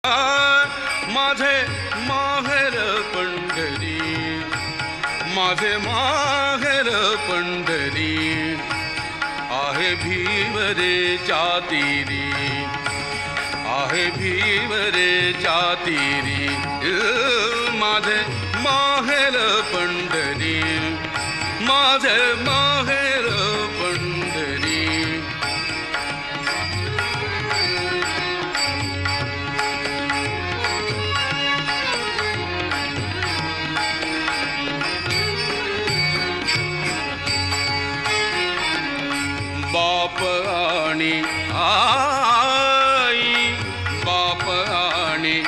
माझे माहेर पंढरी, माझे माहेर पंढरी, आहे भीवरेच्या तीरी, आहे भीवरेच्या तीरी, माझे माहेर पंढरी, माझे माहेर पंढरी. बाप आणि आई, बाप आणि